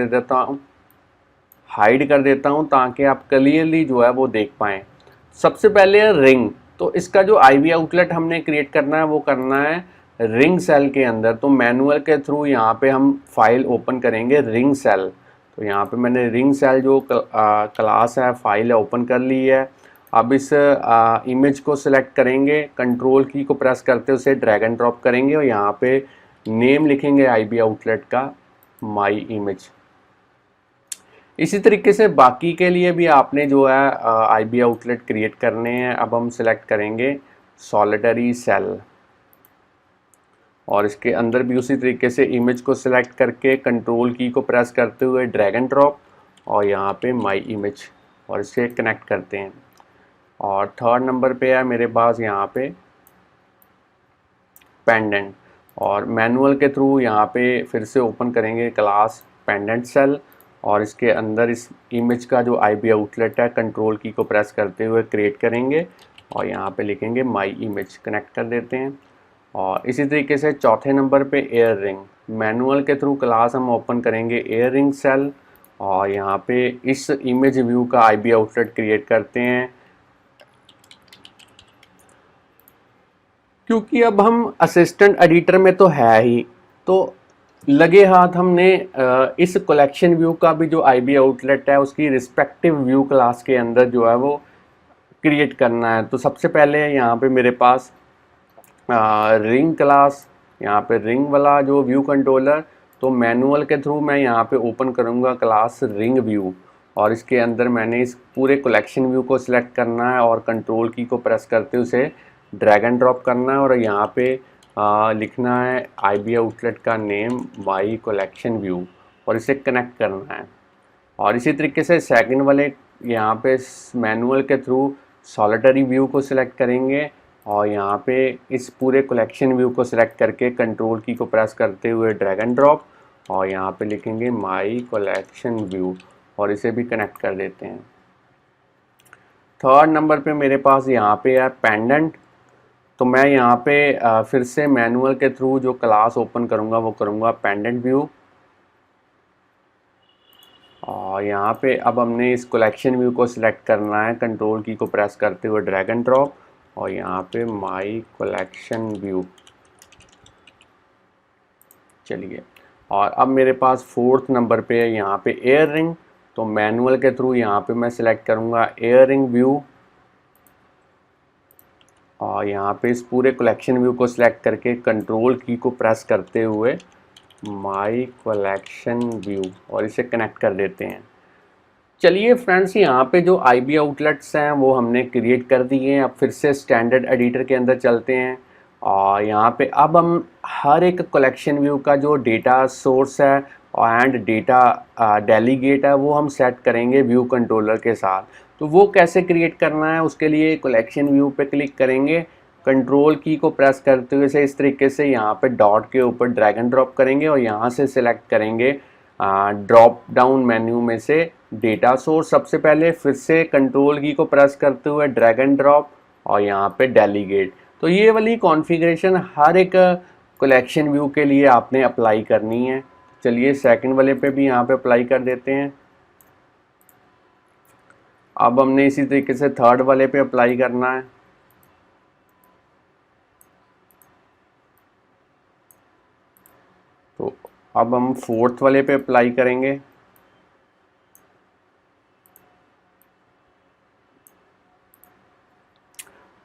Speaker 1: देता हूँ ताकि आप क्लियरली जो है वो देख पाएँ। सबसे पहले है रिंग। तो इसका जो आईवी आउटलेट हमने क्रिएट करना है वो करना है रिंग सेल के अंदर। तो मैनुअल के थ्रू यहाँ पे हम फाइल ओपन करेंगे रिंग सेल। तो यहाँ पे मैंने रिंग सेल जो क्लास है फाइल है ओपन कर ली है। अब इस इमेज को सिलेक्ट करेंगे, कंट्रोल की को प्रेस करते उसे ड्रैग एंड ड्रॉप करेंगे, और यहाँ पे नेम लिखेंगे आईबी आउटलेट का माई इमेज। इसी तरीके से बाकी के लिए भी आपने जो है आईबी आउटलेट क्रिएट करने हैं। अब हम सिलेक्ट करेंगे सॉलिटरी सेल, और इसके अंदर भी उसी तरीके से इमेज को सिलेक्ट करके कंट्रोल की को प्रेस करते हुए ड्रैग एंड ड्रॉप, और यहाँ पे माई इमेज, और इसे कनेक्ट करते हैं। और थर्ड नंबर पे है मेरे पास यहाँ पे पेंडेंट, और मैनुअल के थ्रू यहाँ पे फिर से ओपन करेंगे क्लास पेंडेंट सेल, और इसके अंदर इस इमेज का जो आईबी आउटलेट है कंट्रोल की को प्रेस करते हुए क्रिएट करेंगे, और यहाँ पे लिखेंगे माई इमेज, कनेक्ट कर देते हैं। और इसी तरीके से चौथे नंबर पे एयर रिंग, मैनुअल के थ्रू क्लास हम ओपन करेंगे एयर रिंग सेल, और यहाँ पे इस इमेज व्यू का आईबी आउटलेट क्रिएट करते हैं। क्योंकि अब हम असिस्टेंट एडिटर में तो है ही, तो लगे हाथ हमने इस कलेक्शन व्यू का भी जो आईबी आउटलेट है उसकी रिस्पेक्टिव व्यू क्लास के अंदर जो है वो क्रिएट करना है। तो सबसे पहले यहाँ पे मेरे पास रिंग क्लास, यहाँ पे रिंग वाला जो व्यू कंट्रोलर, तो मैनुअल के थ्रू मैं यहाँ पे ओपन करूँगा क्लास रिंग व्यू, और इसके अंदर मैंने इस पूरे कलेक्शन व्यू को सिलेक्ट करना है, और कंट्रोल की को प्रेस करते उसे ड्रैग एंड ड्रॉप करना है, और यहाँ पे लिखना है आईबी आउटलेट का नेम माई कलेक्शन व्यू, और इसे कनेक्ट करना है। और इसी तरीके से सेकंड वाले यहाँ पे मैनुअल के थ्रू सॉलिटरी व्यू को सिलेक्ट करेंगे और यहाँ पे इस पूरे कलेक्शन व्यू को सिलेक्ट करके कंट्रोल की को प्रेस करते हुए ड्रैग एंड ड्रॉप और यहाँ पे लिखेंगे माई कलेक्शन व्यू और इसे भी कनेक्ट कर देते हैं। थर्ड नंबर पे मेरे पास यहाँ पे है पेंडेंट। तो मैं यहाँ पे फिर से मैनुअल के थ्रू जो क्लास ओपन करूँगा वो करूँगा पेंडेंट व्यू और यहाँ पे अब हमने इस कलेक्शन व्यू को सिलेक्ट करना है कंट्रोल की को प्रेस करते हुए ड्रैग एंड ड्रॉप और यहाँ पे माई कलेक्शन व्यू। चलिए, और अब मेरे पास फोर्थ नंबर पे है यहाँ पे एयर रिंग। तो मैनुअल के थ्रू यहाँ पे मैं सिलेक्ट करूँगा एयर रिंग व्यू और यहाँ पे इस पूरे कलेक्शन व्यू को सिलेक्ट करके कंट्रोल की को प्रेस करते हुए माई कलेक्शन व्यू और इसे कनेक्ट कर देते हैं। चलिए फ्रेंड्स, यहाँ पे जो आईबी आउटलेट्स हैं वो हमने क्रिएट कर दिए हैं। अब फिर से स्टैंडर्ड एडिटर के अंदर चलते हैं और यहाँ पे अब हम हर एक कलेक्शन व्यू का जो डेटा सोर्स है एंड डेटा डेलीगेट है वो हम सेट करेंगे व्यू कंट्रोलर के साथ। तो वो कैसे क्रिएट करना है, उसके लिए कलेक्शन व्यू पे क्लिक करेंगे, कंट्रोल की को प्रेस करते हुए से इस तरीके से यहाँ पे डॉट के ऊपर ड्रैग एंड ड्रॉप करेंगे और यहाँ से सिलेक्ट करेंगे ड्रॉप डाउन मेन्यू में से डेटा सोर्स सबसे पहले, फिर से कंट्रोल की को प्रेस करते हुए ड्रैग एंड ड्रॉप और यहाँ पे डेलीगेट। तो ये वाली कॉन्फ़िगरेशन हर एक कलेक्शन व्यू के लिए आपने अप्लाई करनी है। चलिए सेकंड वाले पे भी यहाँ पे अप्लाई कर देते हैं। अब हमने इसी तरीके से थर्ड वाले पे अप्लाई करना है। तो अब हम फोर्थ वाले पे अप्लाई करेंगे।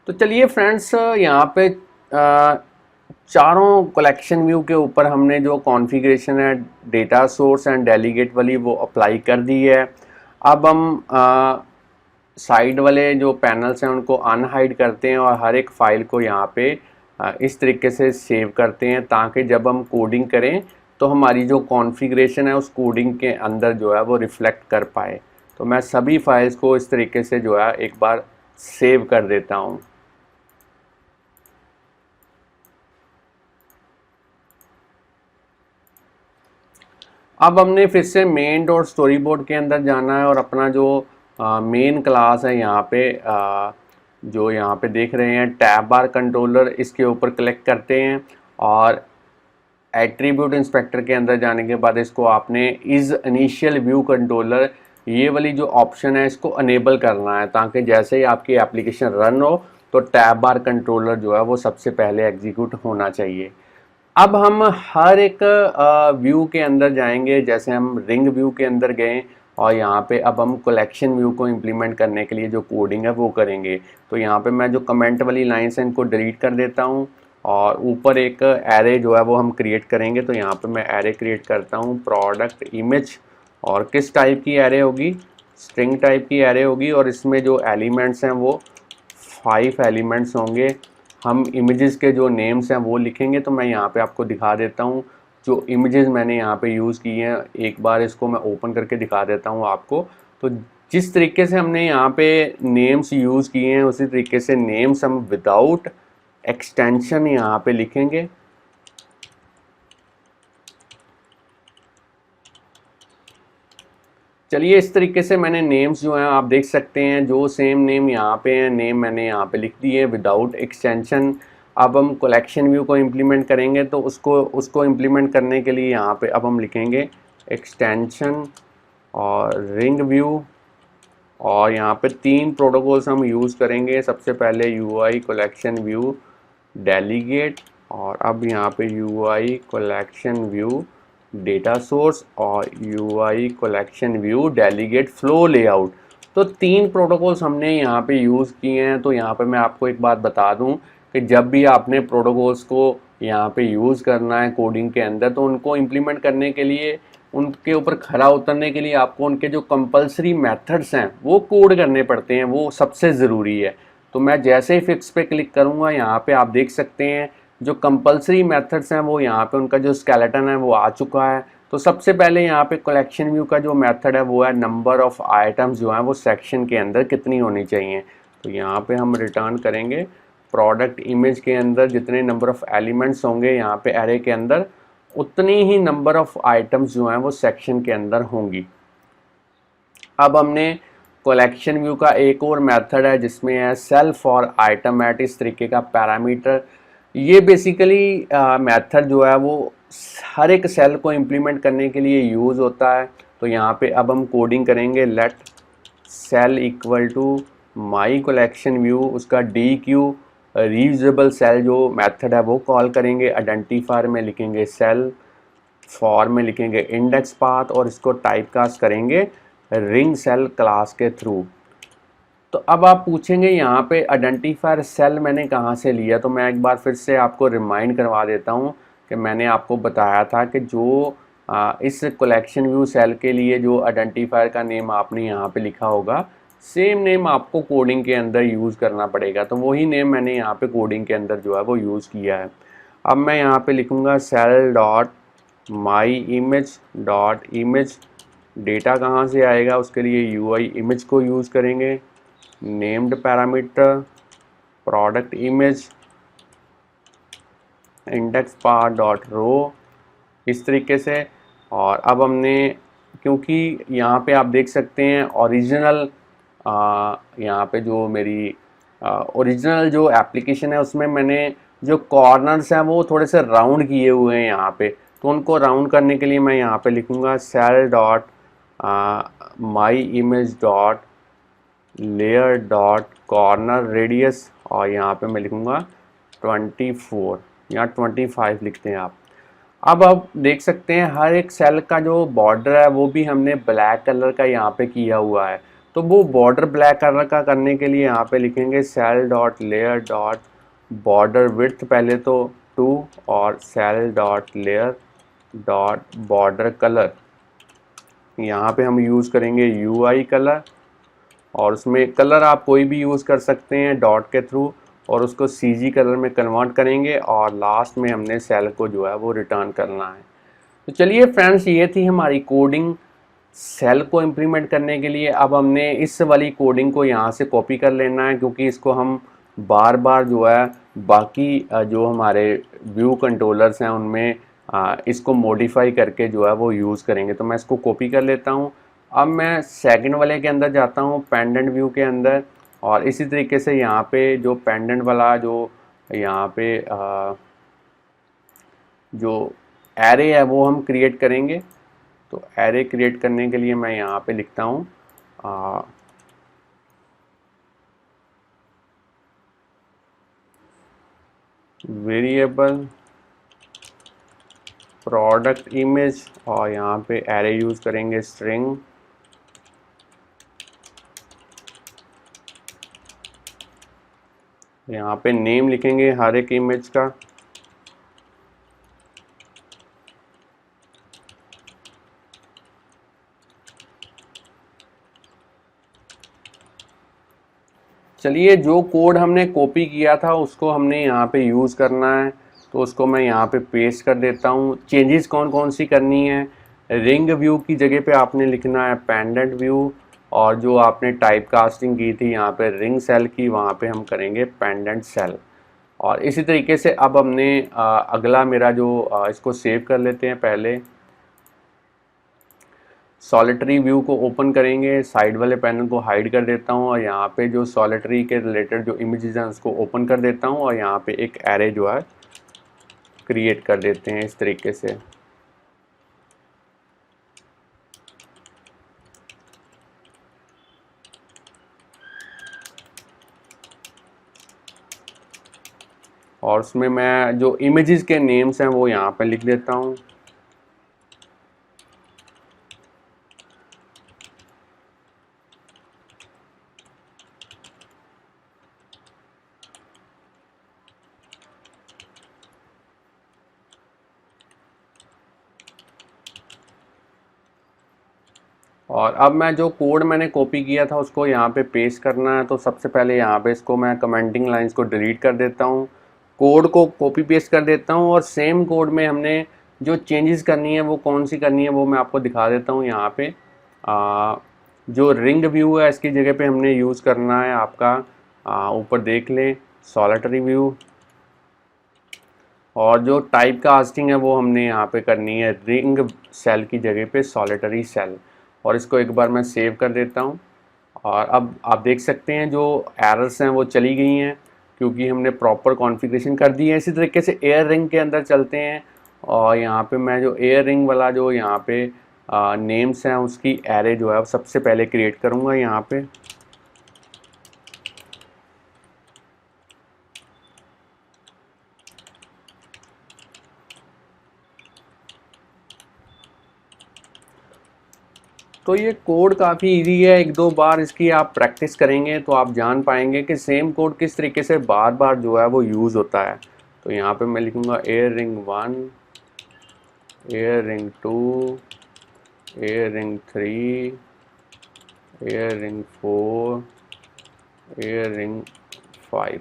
Speaker 1: तो चलिए फ्रेंड्स, यहाँ पे चारों कलेक्शन व्यू के ऊपर हमने जो कॉन्फ़िगरेशन है डेटा सोर्स एंड डेलीगेट वाली वो अप्लाई कर दी है। अब हम साइड वाले जो पैनल्स हैं उनको अनहाइड करते हैं और हर एक फाइल को यहाँ पे इस तरीके से सेव करते हैं ताकि जब हम कोडिंग करें तो हमारी जो कॉन्फ़िगरेशन है उस कोडिंग के अंदर जो है वो रिफ़्लेक्ट कर पाए। तो मैं सभी फाइल्स को इस तरीके से जो है एक बार सेव कर देता हूँ। अब हमने फिर से मेन डॉट स्टोरी बोर्ड के अंदर जाना है और अपना जो मेन क्लास है यहाँ पे जो यहाँ पे देख रहे हैं टैब बार कंट्रोलर, इसके ऊपर क्लिक करते हैं और एट्रीब्यूट इंस्पेक्टर के अंदर जाने के बाद इसको आपने इज इनिशियल व्यू कंट्रोलर ये वाली जो ऑप्शन है इसको अनेबल करना है ताकि जैसे ही आपकी एप्लीकेशन रन हो तो टैब बार कंट्रोलर जो है वो सबसे पहले एग्जीक्यूट होना चाहिए। अब हम हर एक व्यू के अंदर जाएंगे, जैसे हम रिंग व्यू के अंदर गए और यहाँ पे अब हम कलेक्शन व्यू को इम्प्लीमेंट करने के लिए जो कोडिंग है वो करेंगे। तो यहाँ पे मैं जो कमेंट वाली लाइन्स हैं इनको डिलीट कर देता हूँ और ऊपर एक एरे जो है वो हम क्रिएट करेंगे। तो यहाँ पे मैं एरे क्रिएट करता हूँ प्रोडक्ट इमेज, और किस टाइप की एरे होगी, स्ट्रिंग टाइप की एरे होगी और इसमें जो एलिमेंट्स हैं वो 5 एलिमेंट्स होंगे। हम इमेजेस के जो नेम्स हैं वो लिखेंगे। तो मैं यहाँ पे आपको दिखा देता हूँ जो इमेजेस मैंने यहाँ पे यूज़ की हैं, एक बार इसको मैं ओपन करके दिखा देता हूँ आपको। तो जिस तरीके से हमने यहाँ पे नेम्स यूज़ किए हैं उसी तरीके से नेम्स हम विदाउट एक्सटेंशन यहाँ पे लिखेंगे। चलिए इस तरीके से मैंने नेम्स जो हैं आप देख सकते हैं, जो सेम नेम यहाँ पे हैं नेम मैंने यहाँ पे लिख दिए विदाउट एक्सटेंशन। अब हम कलेक्शन व्यू को इम्प्लीमेंट करेंगे तो उसको इम्प्लीमेंट करने के लिए यहाँ पे अब हम लिखेंगे एक्सटेंशन और रिंग व्यू और यहाँ पे 3 प्रोटोकॉल्स हम यूज़ करेंगे। सबसे पहले UI कलेक्शन व्यू डेलीगेट और अब यहाँ पे UI collection view data source और UI collection view delegate flow layout. तो 3 प्रोटोकॉल्स हमने यहाँ पे यूज़ किए हैं। तो यहाँ पे मैं आपको एक बात बता दूँ कि जब भी आपने प्रोटोकॉल्स को यहाँ पे यूज़ करना है कोडिंग के अंदर तो उनको इम्प्लीमेंट करने के लिए, उनके ऊपर खरा उतरने के लिए आपको उनके जो कंपलसरी मेथड्स हैं वो कोड करने पड़ते हैं, वो सबसे ज़रूरी है। तो मैं जैसे ही फिक्स पे क्लिक करूँगा यहाँ पे आप देख सकते हैं जो कंपलसरी मेथड्स हैं वो यहाँ पे उनका जो स्केलेटन है वो आ चुका है। तो सबसे पहले यहाँ पे कलेक्शन व्यू का जो मेथड है वो है नंबर ऑफ आइटम्स जो हैं वो सेक्शन के अंदर कितनी होनी चाहिए। तो यहाँ पे हम रिटर्न करेंगे प्रोडक्ट इमेज के अंदर जितने नंबर ऑफ एलिमेंट्स होंगे यहाँ पे एरे के अंदर, उतनी ही नंबर ऑफ आइटम्स जो हैं वो सेक्शन के अंदर होंगी। अब हमने कलेक्शन व्यू का एक और मेथड है जिसमें है सेल फॉर आइटम एट, इस तरीके का पैरामीटर। ये बेसिकली मेथड जो है वो हर एक सेल को इम्प्लीमेंट करने के लिए यूज़ होता है। तो यहाँ पे अब हम कोडिंग करेंगे let cell equal to my collection view, उसका डी क्यू रीयूजेबल सेल जो मेथड है वो कॉल करेंगे, आइडेंटिफायर में लिखेंगे सेल, फॉर में लिखेंगे इंडेक्स पाथ और इसको टाइपकास्ट करेंगे रिंग सेल क्लास के थ्रू। तो अब आप पूछेंगे यहाँ पे आइडेंटिफायर सेल मैंने कहाँ से लिया, तो मैं एक बार फिर से आपको रिमाइंड करवा देता हूँ कि मैंने आपको बताया था कि जो इस कलेक्शन व्यू सेल के लिए जो आइडेंटिफायर का नेम आपने यहाँ पे लिखा होगा, सेम नेम आपको कोडिंग के अंदर यूज़ करना पड़ेगा। तो वही नेम मैंने यहाँ पे कोडिंग के अंदर जो है वो यूज़ किया है। अब मैं यहाँ पे लिखूँगा cell dot my image dot image, data कहाँ से आएगा उसके लिए यूआई इमेज को यूज़ करेंगे, named parameter product image index path dot row, इस तरीके से। और अब हमने, क्योंकि यहाँ पे आप देख सकते हैं ओरिजिनल, यहाँ पे जो मेरी ओरिजिनल जो एप्लीकेशन है उसमें मैंने जो कॉर्नर्स हैं वो थोड़े से राउंड किए हुए हैं यहाँ पे, तो उनको राउंड करने के लिए मैं यहाँ पे लिखूँगा cell dot my image dot layer dot corner radius, और यहाँ पे मैं लिखूँगा 24 या 25 लिखते हैं आप। अब देख सकते हैं हर एक सेल का जो बॉर्डर है वो भी हमने ब्लैक कलर का यहाँ पे किया हुआ है। तो वो बॉर्डर ब्लैक कलर का करने के लिए यहाँ पे लिखेंगे cell dot layer dot border width पहले तो 2 और cell dot layer dot border colour, यहाँ पे हम यूज़ करेंगे यूआई कलर, और उसमें कलर आप कोई भी यूज़ कर सकते हैं डॉट के थ्रू, और उसको सीजी कलर में कन्वर्ट करेंगे और लास्ट में हमने सेल को जो है वो रिटर्न करना है। तो चलिए फ्रेंड्स, ये थी हमारी कोडिंग सेल को इम्प्लीमेंट करने के लिए। अब हमने इस वाली कोडिंग को यहाँ से कॉपी कर लेना है, क्योंकि इसको हम बार बार जो है बाकी जो हमारे व्यू कंट्रोलर्स हैं उनमें इसको मॉडिफाई करके जो है वो यूज़ करेंगे। तो मैं इसको कॉपी कर लेता हूँ। अब मैं सेकंड वाले के अंदर जाता हूँ, पेंडेंट व्यू के अंदर, और इसी तरीके से यहाँ पे जो पेंडेंट वाला जो यहाँ पे जो एरे है वो हम क्रिएट करेंगे। तो एरे क्रिएट करने के लिए मैं यहाँ पे लिखता हूँ वेरिएबल प्रोडक्ट इमेज, और यहाँ पे एरे यूज़ करेंगे स्ट्रिंग, यहाँ पे नेम लिखेंगे हर एक इमेज का, चलिए जो कोड हमने कॉपी किया था उसको हमने यहाँ पे यूज़ करना है। तो उसको मैं यहाँ पे पेस्ट कर देता हूँ। चेंजेस कौन कौन सी करनी है, रिंग व्यू की जगह पे आपने लिखना है पेंडेंट व्यू, और जो आपने टाइप कास्टिंग की थी यहाँ पे रिंग सेल की, वहाँ पे हम करेंगे पेंडेंट सेल। और इसी तरीके से अब हमने अगला मेरा जो इसको सेव कर लेते हैं। पहले सॉलिटरी व्यू को ओपन करेंगे, साइड वाले पैनल को हाइड कर देता हूँ, और यहाँ पे जो सॉलिटरी के रिलेटेड जो इमेजेस हैं उसको ओपन कर देता हूँ, और यहाँ पे एक एरे जो है क्रिएट कर देते हैं इस तरीके से। और उसमें मैं जो इमेजेस के नेम्स हैं वो यहाँ पे लिख देता हूँ। और अब मैं जो कोड मैंने कॉपी किया था उसको यहाँ पे पेस्ट करना है। तो सबसे पहले यहाँ पे इसको मैं कमेंटिंग लाइंस को डिलीट कर देता हूँ, कोड को कॉपी पेस्ट कर देता हूँ, और सेम कोड में हमने जो चेंजेस करनी है वो कौन सी करनी है वो मैं आपको दिखा देता हूँ। यहाँ पे जो रिंग व्यू है इसकी जगह पे हमने यूज़ करना है आपका, ऊपर देख लें, सॉलिटरी व्यू। और जो टाइप कास्टिंग है वो हमने यहाँ पे करनी है रिंग सेल की जगह पे सॉलिटरी सेल। और इसको एक बार मैं सेव कर देता हूँ। और अब आप देख सकते हैं जो एरर्स हैं वो चली गई हैं, क्योंकि हमने प्रॉपर कॉन्फ़िगरेशन कर दी है। इसी तरीके से एयर रिंग के अंदर चलते हैं, और यहाँ पे मैं जो एयर रिंग वाला जो यहाँ पे नेम्स हैं उसकी एरे जो है सबसे पहले क्रिएट करूँगा यहाँ पे। तो ये कोड काफ़ी इजी है, एक दो बार इसकी आप प्रैक्टिस करेंगे तो आप जान पाएंगे कि सेम कोड किस तरीके से बार बार जो है वो यूज़ होता है। तो यहाँ पे मैं लिखूँगा air ring 1, air ring 2, air ring 3, air ring 4, air ring 5।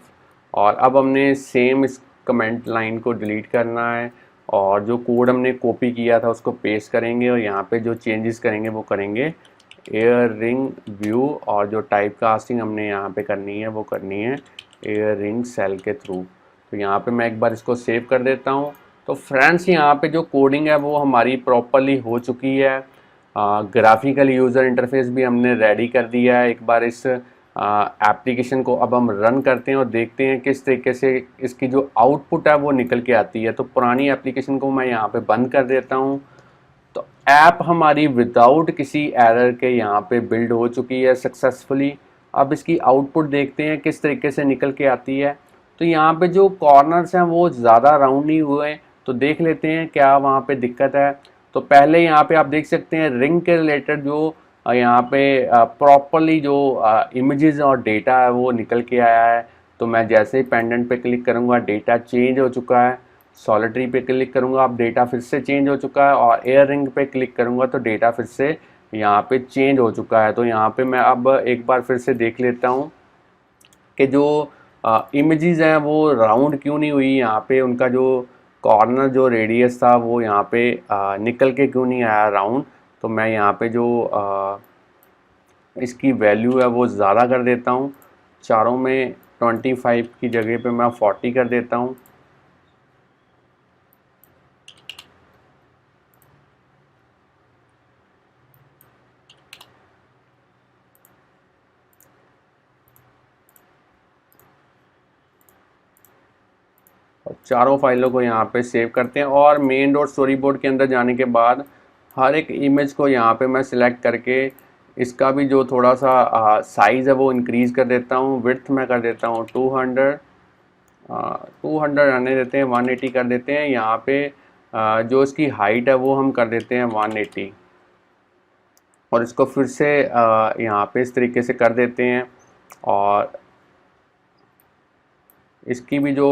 Speaker 1: और अब हमने सेम इस कमेंट लाइन को डिलीट करना है, और जो कोड हमने कॉपी किया था उसको पेस्ट करेंगे, और यहाँ पे जो चेंजेस करेंगे वो करेंगे एयर रिंग व्यू। और जो टाइप कास्टिंग हमने यहाँ पे करनी है वो करनी है एयर रिंग सेल के थ्रू। तो यहाँ पे मैं एक बार इसको सेव कर देता हूँ। तो फ्रेंड्स यहाँ पे जो कोडिंग है वो हमारी प्रॉपरली हो चुकी है। ग्राफिकल यूज़र इंटरफेस भी हमने रेडी कर दिया है। एक बार इस एप्लीकेशन को अब हम रन करते हैं और देखते हैं किस तरीके से इसकी जो आउटपुट है वो निकल के आती है। तो पुरानी एप्लीकेशन को मैं यहाँ पे बंद कर देता हूँ। तो ऐप हमारी विदाउट किसी एरर के यहाँ पे बिल्ड हो चुकी है सक्सेसफुली। अब इसकी आउटपुट देखते हैं किस तरीके से निकल के आती है। तो यहाँ पे जो कॉर्नर्स हैं वो ज़्यादा राउंड नहीं हुए, तो देख लेते हैं क्या वहाँ पे दिक्कत है। तो पहले यहाँ पे आप देख सकते हैं रिंग के रिलेटेड जो यहाँ पे प्रॉपरली जो इमेजेस और डेटा है वो निकल के आया है। तो मैं जैसे ही पेंडेंट पे क्लिक करूँगा डेटा चेंज हो चुका है, सॉलिटरी पे क्लिक करूँगा अब डेटा फिर से चेंज हो चुका है, और एयर रिंग पे क्लिक करूँगा तो डेटा फिर से यहाँ पे चेंज हो चुका है। तो यहाँ पे मैं अब एक बार फिर से देख लेता हूँ कि जो इमेजेस हैं वो राउंड क्यों नहीं हुई, यहाँ पे उनका जो कॉर्नर जो रेडियस था वो यहाँ पे निकल के क्यों नहीं आया राउंड। तो मैं यहाँ पे जो इसकी वैल्यू है वो ज़्यादा कर देता हूँ, चारों में 25 की जगह पे मैं 40 कर देता हूँ। और चारों फाइलों को यहाँ पे सेव करते हैं, और मेन डॉट स्टोरी बोर्ड के अंदर जाने के बाद हर एक इमेज को यहाँ पे मैं सिलेक्ट करके इसका भी जो थोड़ा सा साइज़ है वो इंक्रीज़ कर देता हूँ। विड्थ मैं कर देता हूँ 200 आने देते हैं, 180 कर देते हैं। यहाँ पे जो इसकी हाइट है वो हम कर देते हैं 180, और इसको फिर से यहाँ पे इस तरीके से कर देते हैं। और इसकी भी जो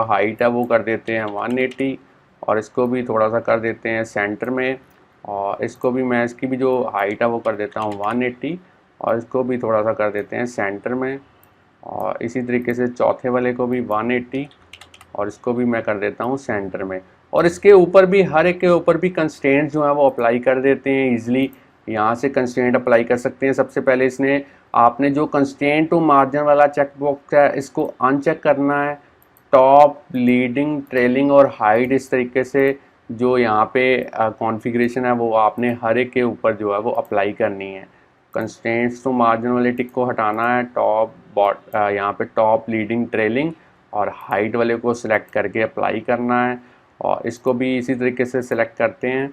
Speaker 1: हाइट है वो कर देते हैं 180, और इसको भी थोड़ा सा कर देते हैं सेंटर में। और इसको भी मैं इसकी भी जो हाइट है वो कर देता हूँ 180, और इसको भी थोड़ा सा कर देते हैं सेंटर में। और इसी तरीके से चौथे वाले को भी 180, और इसको भी मैं कर देता हूँ सेंटर में। और इसके ऊपर भी हर एक के ऊपर भी कंस्ट्रेंट जो है वो अप्लाई कर देते हैं ईजिली। यहाँ से कंस्ट्रेंट अप्लाई कर सकते हैं। सबसे पहले इसने आपने जो कंस्ट्रेंट टू मार्जिन वाला चेक बॉक्स है इसको अनचेक करना है। टॉप, लीडिंग, ट्रेलिंग और हाइट, इस तरीके से जो यहाँ पे कॉन्फ़िगरेशन है वो आपने हर एक के ऊपर जो है वो अप्लाई करनी है। कंस्ट्रेंट्स टू मार्जिन वाले टिक को हटाना है, टॉप, यहाँ पे टॉप, लीडिंग, ट्रेलिंग और हाइट वाले को सिलेक्ट करके अप्लाई करना है। और इसको भी इसी तरीके से सिलेक्ट करते हैं,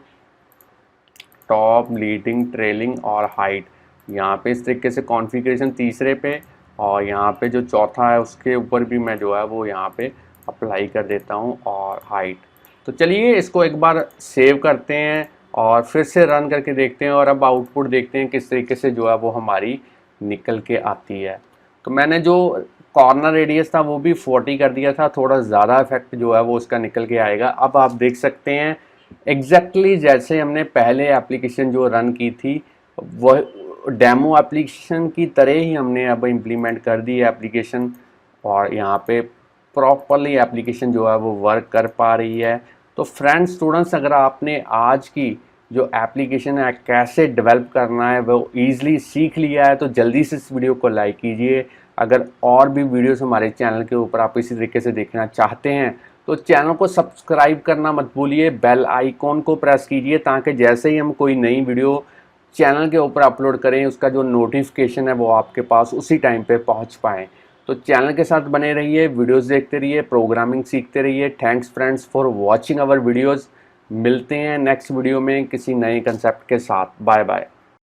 Speaker 1: टॉप, लीडिंग, ट्रेलिंग और हाइट। यहाँ पे इस तरीके से कॉन्फ़िगरेशन तीसरे पे, और यहाँ पे जो चौथा है उसके ऊपर भी मैं जो है वो यहाँ पे अप्लाई कर देता हूँ, और हाइट। तो चलिए इसको एक बार सेव करते हैं और फिर से रन करके देखते हैं, और अब आउटपुट देखते हैं किस तरीके से जो है वो हमारी निकल के आती है। तो मैंने जो कॉर्नर रेडियस था वो भी 40 कर दिया था, थोड़ा ज़्यादा इफेक्ट जो है वो उसका निकल के आएगा। अब आप देख सकते हैं एग्जैक्टली जैसे हमने पहले एप्लीकेशन जो रन की थी वह डेमो एप्लीकेशन की तरह ही हमने अब इम्प्लीमेंट कर दी है एप्लीकेशन, और यहाँ पे प्रॉपरली एप्लीकेशन जो है वो वर्क कर पा रही है। तो फ्रेंड्स स्टूडेंट्स, अगर आपने आज की जो एप्लीकेशन है कैसे डेवलप करना है वो ईजिली सीख लिया है तो जल्दी से इस वीडियो को लाइक कीजिए। अगर और भी वीडियोस हमारे चैनल के ऊपर आप इसी तरीके से देखना चाहते हैं तो चैनल को सब्सक्राइब करना मत भूलिए, बेल आइकॉन को प्रेस कीजिए ताकि जैसे ही हम कोई नई वीडियो चैनल के ऊपर अपलोड करें उसका जो नोटिफिकेशन है वो आपके पास उसी टाइम पे पहुंच पाए। तो चैनल के साथ बने रहिए, वीडियोस देखते रहिए, प्रोग्रामिंग सीखते रहिए। Thanks friends for watching our videos. मिलते हैं नेक्स्ट वीडियो में किसी नए कंसेप्ट के साथ। Bye bye.